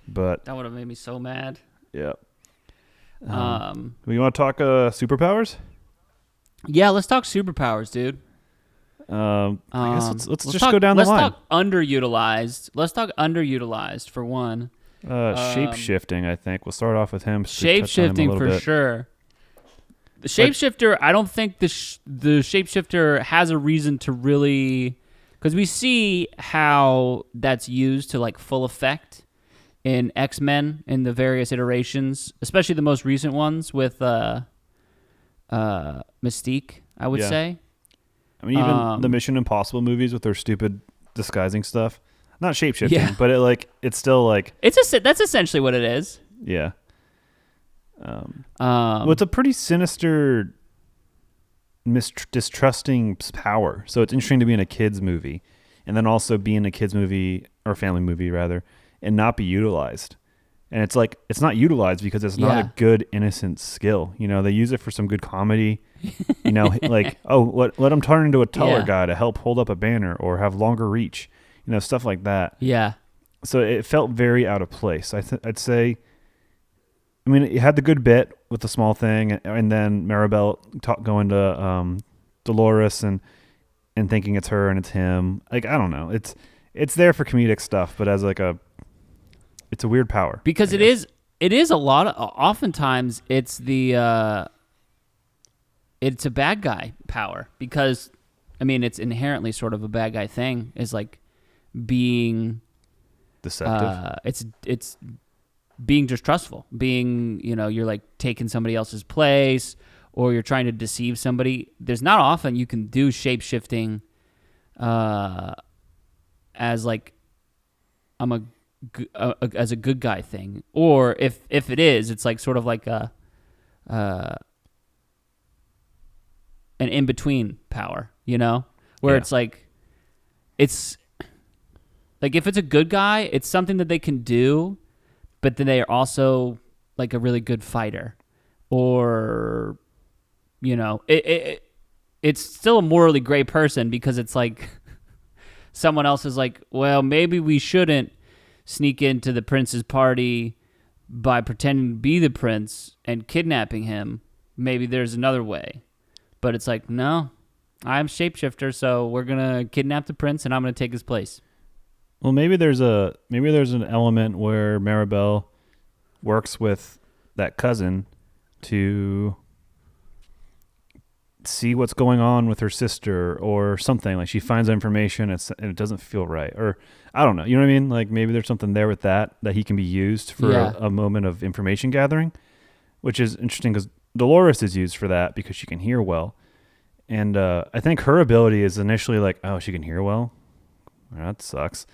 But that would have made me so mad. Yeah. We want to talk superpowers? Yeah, let's talk superpowers, dude. I guess let's just go down the line. Let's talk underutilized. Let's talk underutilized for one. Shape-shifting, I think. We'll start off with him. Shape-shifting for sure. The shapeshifter, I don't think the shapeshifter has a reason to really, because we see how that's used to like full effect in X-Men in the various iterations, especially the most recent ones with mystique, I would Yeah. say. I mean, even the Mission Impossible movies with their stupid disguising stuff. Not shapeshifting, Yeah. but it's still like... That's essentially what it is. Yeah. Well, it's a pretty sinister, distrusting power. So it's interesting to be in a kid's movie, and then also be in a kid's movie, or family movie rather, and not be utilized. And it's like, it's not utilized because it's not a good, innocent skill. You know, they use it for some good comedy. You know, like, oh, let him turn into a taller guy to help hold up a banner or have longer reach. You know, stuff like that. Yeah. So it felt very out of place. I'd say, I mean, it had the good bit with the small thing, and then Maribel going to Dolores and thinking it's her and it's him. Like, I don't know. It's there for comedic stuff, but as like it's a weird power. Because it is a lot of, oftentimes it's it's a bad guy power, because I mean, it's inherently sort of a bad guy thing, is like being deceptive. It's being distrustful, being, you know, you're like taking somebody else's place, or you're trying to deceive somebody. There's not often you can do shape-shifting as like as a good guy thing, or if it is, it's like sort of like an in-between power, you know, where it's like if it's a good guy, it's something that they can do, but then they are also like a really good fighter, or, you know, it's still a morally gray person, because it's like someone else is like, well, maybe we shouldn't sneak into the prince's party by pretending to be the prince and kidnapping him. Maybe there's another way. But it's like, no, I'm shapeshifter, so we're gonna kidnap the prince and I'm gonna take his place. Well, maybe there's an element where Maribel works with that cousin to see what's going on with her sister or something. Like, she finds information and it doesn't feel right, or I don't know. You know what I mean? Like, maybe there's something there with that he can be used for a moment of information gathering, which is interesting because Dolores is used for that because she can hear well. And I think her ability is initially like, oh, she can hear well? That sucks.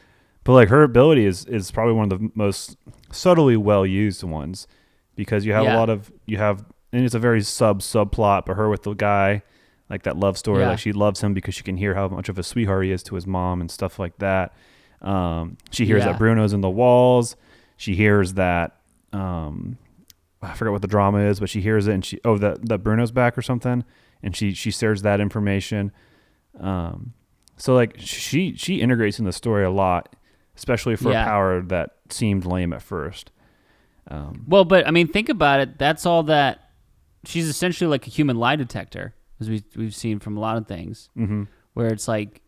But like, her ability is probably one of the most subtly well used ones, because you have and it's a very subplot, but her with the guy, like that love story, like she loves him because she can hear how much of a sweetheart he is to his mom and stuff like that. She hears that Bruno's in the walls. She hears that I forgot what the drama is, but she hears it, and that Bruno's back or something, and she shares that information. So like, she integrates in the story a lot, especially for a power that seemed lame at first. Well, but I mean, think about it. That's all that she's essentially like a human lie detector, as we've seen from a lot of things, where it's like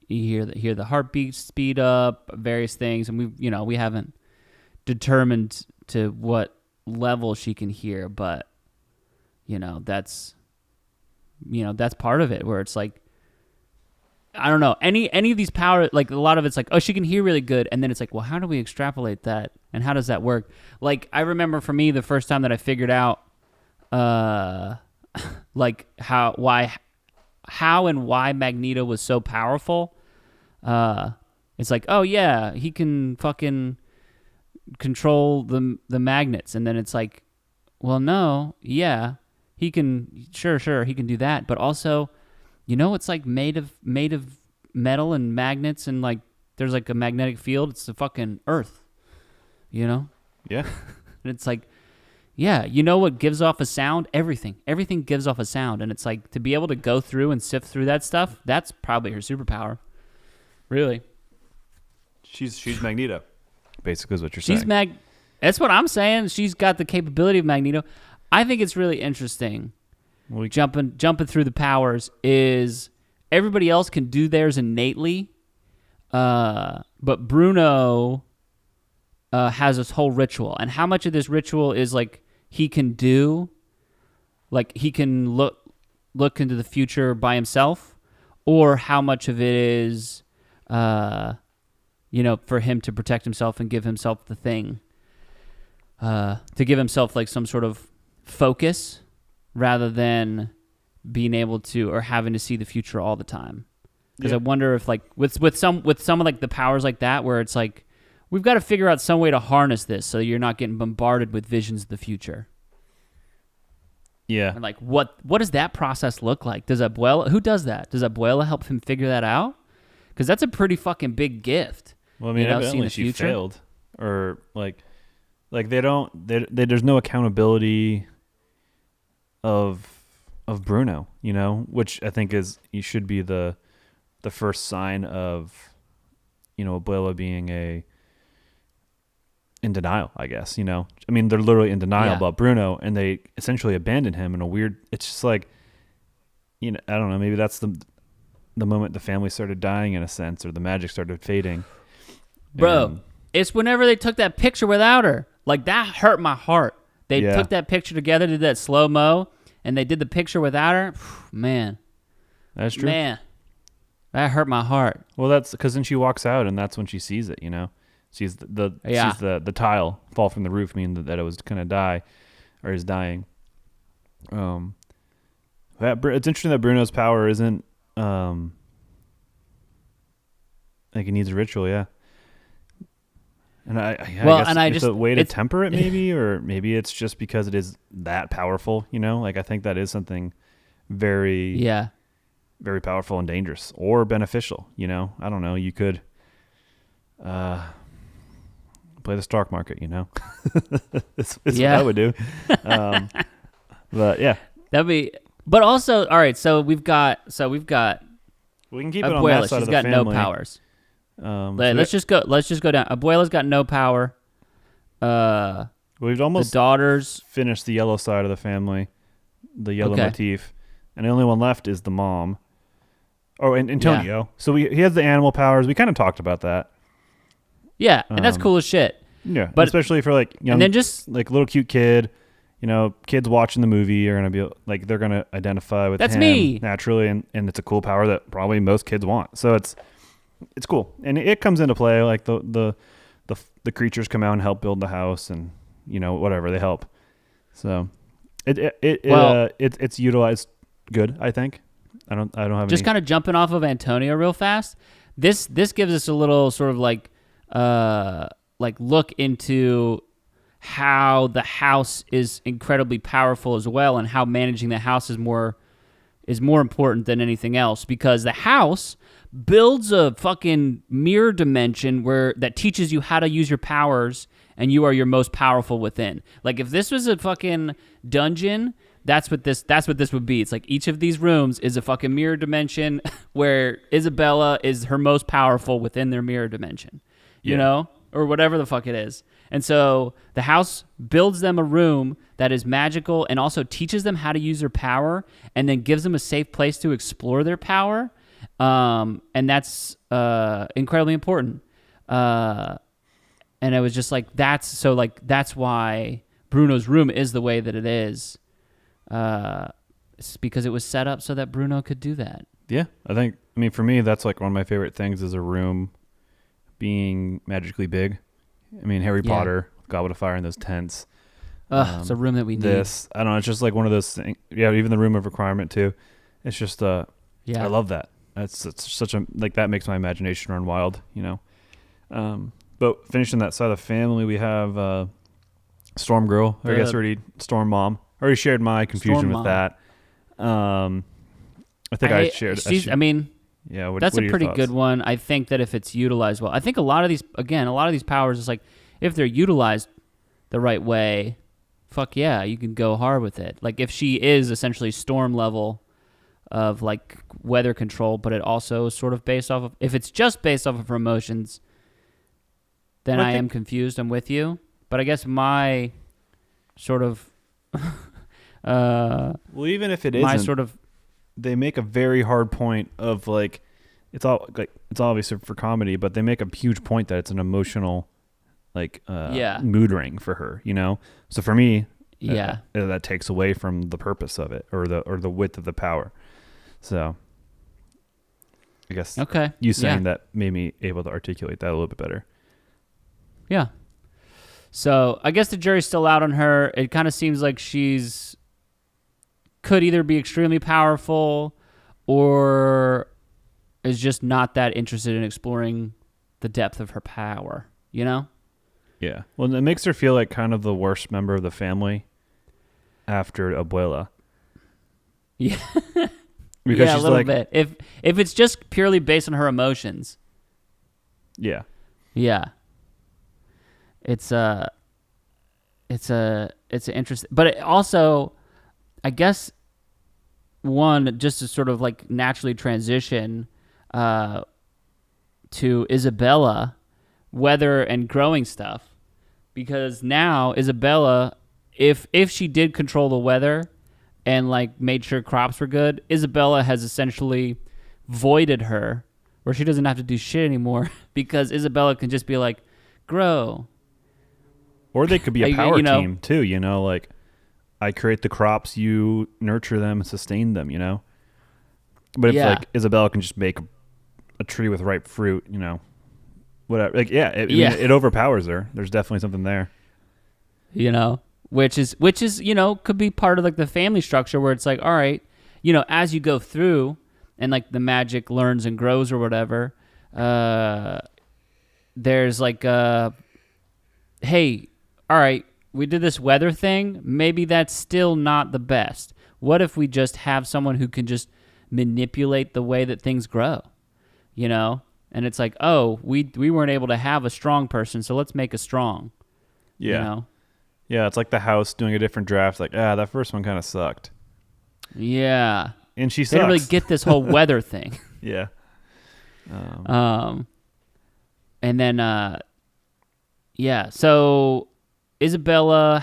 you hear the heartbeat speed up, various things, and we haven't determined to what level she can hear, but that's part of it, where it's like, I don't know, any of these power, like a lot of it's like, oh, she can hear really good, and then it's like, well, how do we extrapolate that, and how does that work? Like, I remember for me, the first time that I figured out like how and why Magneto was so powerful, it's like, oh yeah, he can fucking control the magnets, and then it's like, well, no, yeah, he can, sure he can do that, but also, it's like made of metal and magnets, and like there's like a magnetic field. It's the fucking Earth, Yeah. And it's like, yeah, what gives off a sound? Everything gives off a sound, and it's like, to be able to go through and sift through that stuff, that's probably her superpower. Really. She's Magneto, basically, is what you're saying. That's what I'm saying. She's got the capability of Magneto. I think it's really interesting. Jumping through the powers is, everybody else can do theirs innately, but Bruno has this whole ritual, and how much of this ritual is like he can do, like he can look into the future by himself, or how much of it is for him to protect himself and give himself the thing, to give himself like some sort of focus. rather than being able to or having to see the future all the time. Because I wonder if like with some of like the powers like that, where it's like we've got to figure out some way to harness this so you're not getting bombarded with visions of the future. Yeah. And like what does that process look like? Who does that? Does Abuela help him figure that out? Because that's a pretty fucking big gift. Well, I mean, evidently she failed, or like there's no accountability of Bruno, which I think should be the first sign of, Abuela being in denial, I guess, I mean, they're literally in denial about Bruno, and they essentially abandon him in a weird, it's just like, I don't know, maybe that's the moment the family started dying in a sense, or the magic started fading. Bro, it's whenever they took that picture without her. Like, that hurt my heart. They took that picture together, did that slow-mo, and they did the picture without her. Man. That's true. Man. That hurt my heart. Well, that's because then she walks out, and that's when she sees it, Sees sees the tile fall from the roof, meaning that it was going to die, or is dying. It's interesting that Bruno's power isn't, like he needs a ritual, yeah. And I guess it's a way to temper it, maybe, or maybe it's just because it is that powerful, Like, I think that is something very, very powerful and dangerous, or beneficial, I don't know. You could play the stock market, This is what I would do. But yeah, that'd be. But also, all right. So we've got. We can keep it Abuela, on that side she's of the got family. no powers. Let's just go down. Abuela's got no power. We've almost the daughters finished the yellow side of the family, the yellow motif, and the only one left is the mom. Oh, and Antonio. Yeah. So he has the animal powers. We kind of talked about that. Yeah, and that's cool as shit. Yeah, but especially for like young, and then just like little cute kid. Kids watching the movie are gonna be like, they're gonna identify with that's him me naturally, and it's a cool power that probably most kids want. So it's cool, and it comes into play. Like the creatures come out and help build the house, and whatever, they help. So it's utilized good, I think. I don't have just kind of jumping off of Antonio real fast. This gives us a little sort of like look into how the house is incredibly powerful as well, and how managing the house is more important than anything else, because the house builds a fucking mirror dimension that teaches you how to use your powers, and you are your most powerful within. Like, if this was a fucking dungeon, that's what this would be. It's like each of these rooms is a fucking mirror dimension where Isabella is her most powerful within their mirror dimension. You know? Or whatever the fuck it is. And so the house builds them a room that is magical and also teaches them how to use their power, and then gives them a safe place to explore their power. And that's incredibly important. And it was just like, that's why Bruno's room is the way that it is. It's because it was set up so that Bruno could do that. Yeah, I mean, for me, that's like one of my favorite things, is a room being magically big. I mean, Harry Potter, Goblet of Fire, and those tents. It's a room that we need. I don't know, it's just like one of those things. Yeah, even the Room of Requirement too. It's just I love that. It's such a, like, that makes my imagination run wild, But finishing that side of the family, we have Storm Girl. I guess already Storm Mom. I already shared my confusion with that. I think I shared. Yeah, that's a pretty good one. I think that if it's utilized well, I think a lot of these powers is like, if they're utilized the right way, fuck yeah, you can go hard with it. Like, if she is essentially storm level of like weather control, but it also is sort of based off of, if it's just based off of her emotions, then I am confused. I'm with you. But I guess my sort of, well, even if it isn't, my sort of, they make a very hard point of like, it's obviously for comedy, but they make a huge point that it's an emotional, like, mood ring for her, So for me, that takes away from the purpose of it, or the width of the power. So I guess you saying that made me able to articulate that a little bit better. Yeah. So I guess the jury's still out on her. It kind of seems like she's could either be extremely powerful or is just not that interested in exploring the depth of her power, you know? Yeah. Well, it makes her feel like kind of the worst member of the family after Abuela. Yeah. Because yeah, she's a little like, bit. If it's just purely based on her emotions. Yeah. Yeah. It's interesting, but it also, I guess, one, just to sort of like naturally transition to Isabella, weather and growing stuff, because now Isabella, if she did control the weather and like made sure crops were good, Isabella has essentially voided her, where she doesn't have to do shit anymore because Isabella can just be like, grow. Or they could be a power you know, team too, you know, like I create the crops, you nurture them and sustain them, you know. But if like Isabella can just make a tree with ripe fruit, you know, whatever. Like I mean, it overpowers her. There's definitely something there. You know, which is you know, could be part of like the family structure where it's like, all right, you know, as you go through and like the magic learns and grows or whatever, there's like hey, all right, we did this weather thing. Maybe that's still not the best. What if we just have someone who can just manipulate the way that things grow, you know? And it's like, oh, we weren't able to have a strong person, so let's make a strong. Yeah. You know? Yeah, it's like the house doing a different draft. Like, that first one kind of sucked. Yeah. And she sucks. They didn't really get this whole weather thing. Yeah. And then, yeah, so Isabella,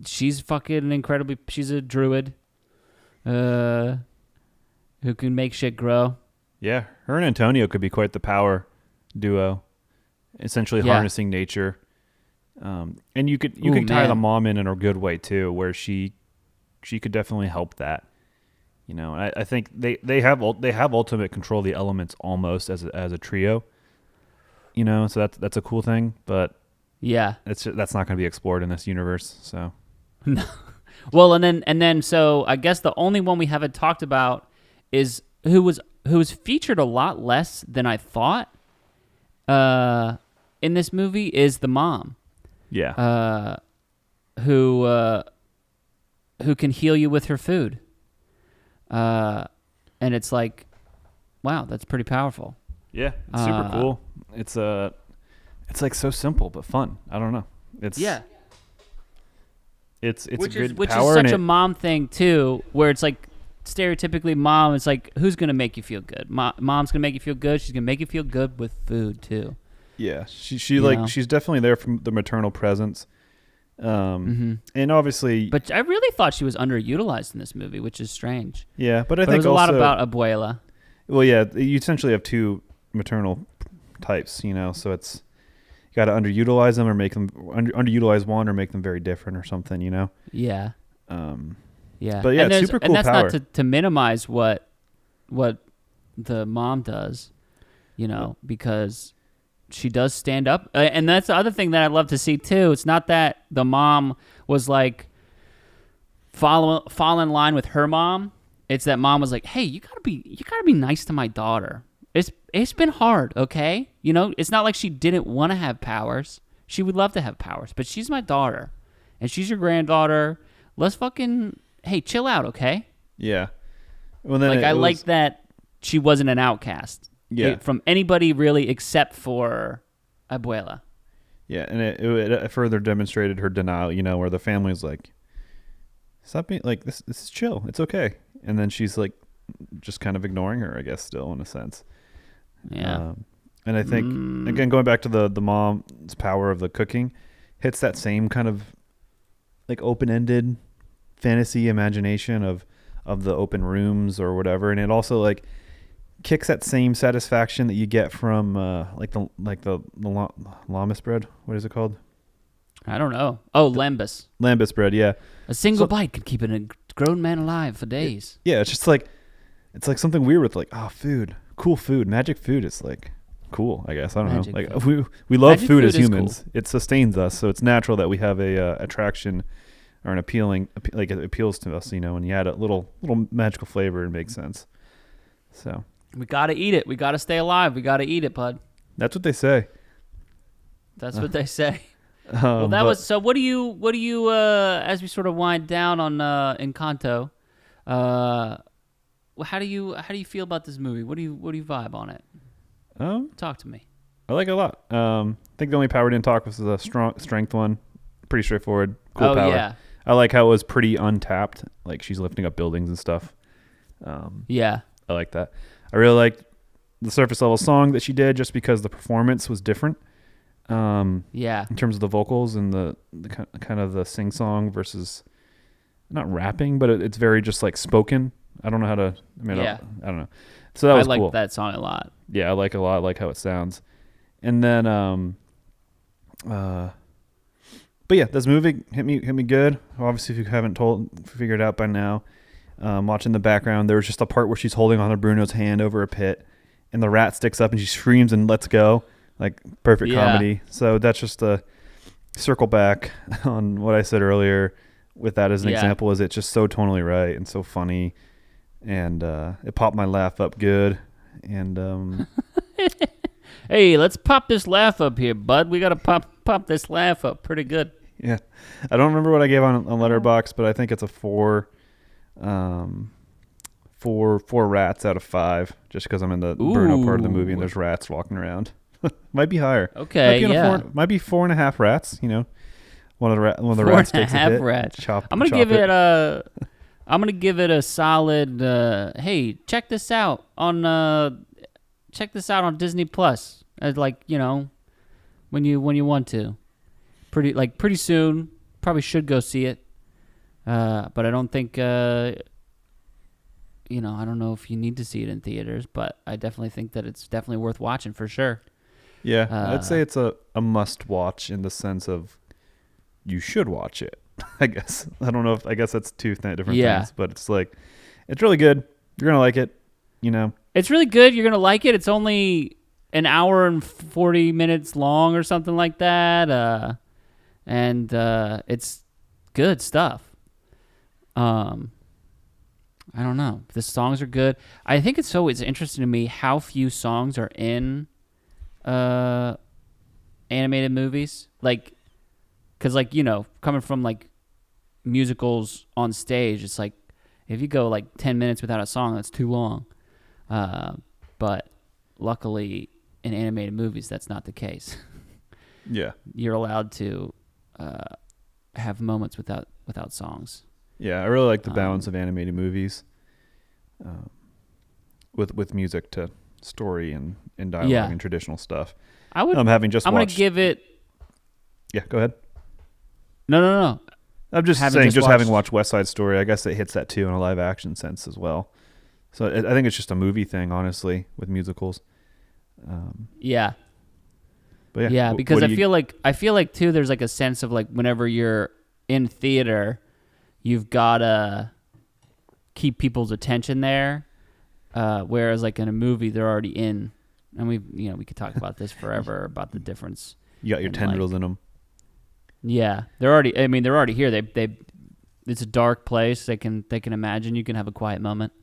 she's fucking incredibly, she's a druid who can make shit grow. Yeah, her and Antonio could be quite the power duo, essentially harnessing nature. And you could tie the mom in a good way too, where she could definitely help that. You know, I think they have ultimate control of the elements almost as a trio. You know, so that's a cool thing, but yeah, that's not going to be explored in this universe. So, no. Well, and then so I guess the only one we haven't talked about is who was featured a lot less than I thought in this movie is the mom. Yeah. Who can heal you with her food. And it's like, wow, that's pretty powerful. Yeah, it's super cool. It's like so simple but fun. I don't know. It's It's which a good is, which power is such a mom thing too, where it's like stereotypically mom. It's like, who's gonna make you feel good? Mom's gonna make you feel good. She's gonna make you feel good with food too. Yeah, she like know? She's definitely there from the maternal presence. And obviously, but I really thought she was underutilized in this movie, which is strange. Yeah, but I think there's a lot about Abuela. Well, yeah, you essentially have two maternal types, you know, so it's you got to underutilize them or make them underutilize one or make them very different or something, you know. Yeah. Yeah. But yeah, it's super cool. And that's power. not to minimize what the mom does, you know, because she does stand up. And that's the other thing that I'd love to see too. It's not that the mom was like fall in line with her mom. It's that mom was like, "Hey, you gotta be nice to my daughter. It's been hard, okay? You know, it's not like she didn't want to have powers. She would love to have powers, but she's my daughter, and she's your granddaughter. Let's hey, chill out, okay?" Yeah. Well, then I like that she wasn't an outcast. Yeah. From anybody really except for Abuela. Yeah, and it further demonstrated her denial, you know, where the family's like, "Stop being like this is chill. It's okay." And then she's like just kind of ignoring her, I guess, still in a sense. Yeah. And I think again, going back to the mom's power of the cooking, hits that same kind of like open-ended fantasy imagination of the open rooms or whatever, and it also like kicks that same satisfaction that you get from the lambus bread. What is it called? I don't know. Oh, lambus. Lambus bread, yeah. A single bite could keep a grown man alive for days. Yeah, it's just like it's like something weird with like food, cool food, magic food. It's like cool, I guess. I don't know. Like we love food as humans. Cool. It sustains us, so it's natural that we have a attraction or an appealing, like it appeals to us, when you add a little magical flavor, it makes sense. So we got to eat it. We got to stay alive. We got to eat it, bud. that's what they say. That's what they say. Well, so. What do you? As we sort of wind down on Encanto, how do you feel about this movie? What do you vibe on it? Talk to me. I like it a lot. I think the only power we didn't talk was the strength one. Pretty straightforward. Cool power. Yeah. I like how it was pretty untapped. Like she's lifting up buildings and stuff. Yeah. I like that. I really liked the surface level song that she did just because the performance was different. Yeah. In terms of the vocals and the kind of the sing song versus not rapping, but it's very just like spoken. I don't know how to. I mean, yeah. I don't know. So that was cool. I cool. like that song a lot. Yeah, I like it a lot. I like how it sounds. And then, but yeah, this movie hit me good. Obviously, if you haven't figured it out by now, watching the background, there was just a part where she's holding on to Bruno's hand over a pit, and the rat sticks up and she screams and lets go, like perfect comedy. So that's just a circle back on what I said earlier. With that as an example, is it's just so tonally right and so funny, and it popped my laugh up good. And hey, let's pop this laugh up here, bud. We gotta pop this laugh up pretty good. Yeah, I don't remember what I gave on Letterboxd, but I think it's a 4 rats out of 5, just because I'm in the Bruno part of the movie and there's rats walking around. Might be higher. Okay, might be 4.5 rats. One of the rats takes a hit. Rats. I'm gonna give it a solid. Hey, check this out on Disney Plus. When you want to, pretty soon. Probably should go see it. But I don't think. I don't know if you need to see it in theaters, but I definitely think that it's definitely worth watching for sure. Yeah, I'd say it's a must watch in the sense of you should watch it. I guess. I don't know I guess that's two different things, but it's really good. You're going to like it, It's really good. You're going to like it. It's only an hour and 40 minutes long or something like that. And it's good stuff. I don't know. The songs are good. I think it's interesting to me how few songs are in animated movies. Because, coming from, musicals on stage, it's if you go, 10 minutes without a song, that's too long. But luckily, in animated movies, that's not the case. Yeah. You're allowed to have moments without songs. Yeah, I really like the balance of animated movies with music to story and dialogue and traditional stuff. I'm going to give it... Yeah, go ahead. No. I'm just saying, having watched West Side Story, I guess it hits that too in a live action sense as well. So I think it's just a movie thing, honestly, with musicals. Yeah. But yeah, because I feel like too, there's a sense of whenever you're in theater, you've gotta keep people's attention there, whereas in a movie they're already in, and we could talk about this forever about the difference. You got your tendrils in them. Yeah, they're already here. They it's a dark place. They can imagine you can have a quiet moment.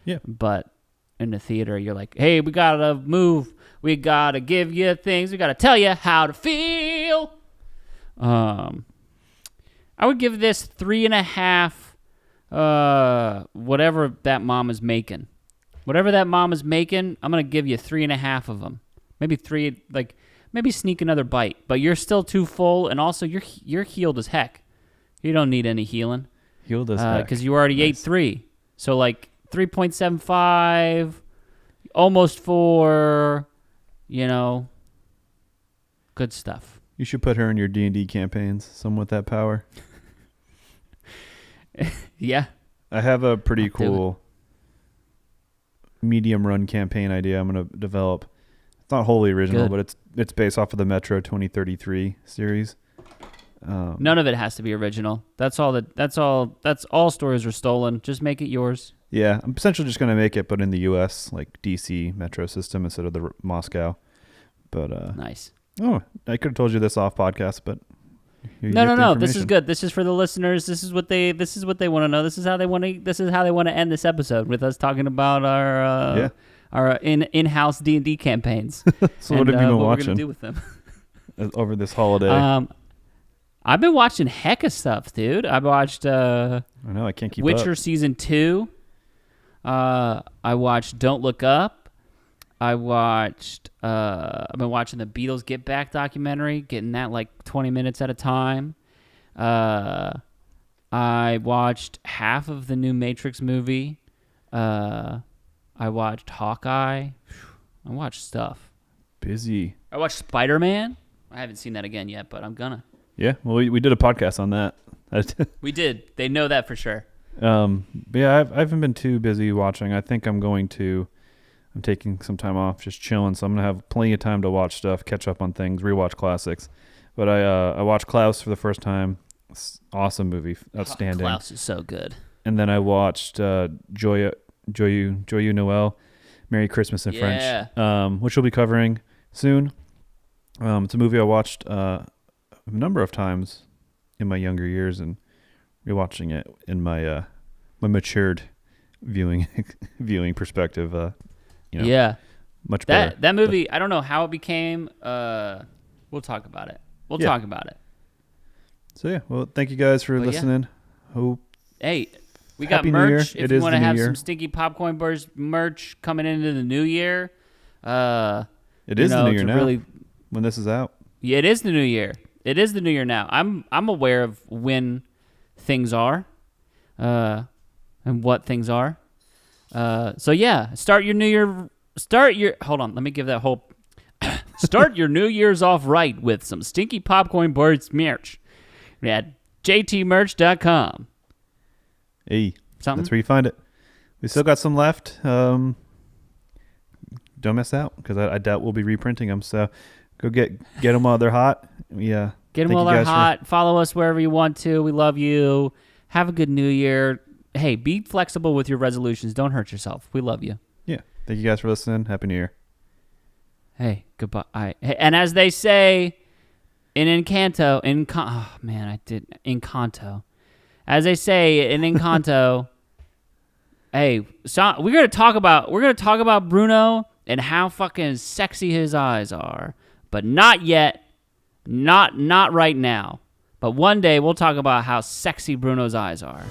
Yeah. But in the theater, you're like, hey, we gotta move. We gotta give you things. We gotta tell you how to feel. I would give this 3.5. Whatever that mom is making. Whatever that mom is making, I'm gonna give you 3.5 of them. Maybe 3. Maybe sneak another bite, but you're still too full, and also you're healed as heck. You don't need any healing. Healed as heck. Because you already ate 3. So 3.75, almost 4, good stuff. You should put her in your D&D campaigns, someone with that power. Yeah. I have a pretty cool medium run campaign idea I'm going to develop. It's not wholly original, but it's based off of the Metro 2033 series. None of it has to be original. That's all stories are stolen. Just make it yours. Yeah, I'm essentially just going to make it, but in the U.S., DC Metro system instead of the Moscow. But nice. Oh, I could have told you this off podcast, but No. This is good. This is for the listeners. This is what they want to know. This is how they want to end this episode with us talking about our in-house D&D campaigns. So what have you been what watching? we're gonna do with them over this holiday? I've been watching heck of stuff, dude. I watched I know I can't keep Witcher up. season 2. I watched Don't Look Up. I've been watching the Beatles Get Back documentary, getting that like 20 minutes at a time. I watched half of the new Matrix movie. I watched Hawkeye. I watched stuff. Busy. I watched Spider-Man. I haven't seen that again yet, but I'm gonna. Yeah, well, we did a podcast on that. We did. They know that for sure. But yeah, I haven't been too busy watching. I think I'm taking some time off, just chilling. So I'm gonna have plenty of time to watch stuff, catch up on things, rewatch classics. But I watched Klaus for the first time. Awesome movie, outstanding. Klaus is so good. And then I watched Joyeux Noel, Merry Christmas in French, which we'll be covering soon. It's a movie I watched a number of times in my younger years, and rewatching it in my my matured viewing perspective. Much better. That movie, I don't know how it became. We'll talk about it. Talk about it. So yeah, well, thank you guys for listening. Hey, we got Happy New Year. merch. If It you is want the to new have year. some Stinky Popcorn Boys merch coming into the new year, it is the new year now. Really, when this is out. Yeah, it is the new year. It is the new year now. I'm aware of when things are, and what things are. So yeah, start your new year. Hold on. Let me give that whole. Start your New Year's off right with some Stinky Popcorn Boys merch at jtmerch.com. Hey, Something? that's where you find it. We still got some left. Don't miss out, because I doubt we'll be reprinting them. So go get them while they're hot. Yeah, get them while they're hot. Follow us wherever you want to. We love you. Have a good New Year. Hey, be flexible with your resolutions. Don't hurt yourself. We love you. Yeah. Thank you guys for listening. Happy New Year. Hey, goodbye. Hey, and as they say in Encanto, Encanto. As they say in Encanto, hey, so we're gonna talk about Bruno and how fucking sexy his eyes are, but not yet, not right now. But one day we'll talk about how sexy Bruno's eyes are.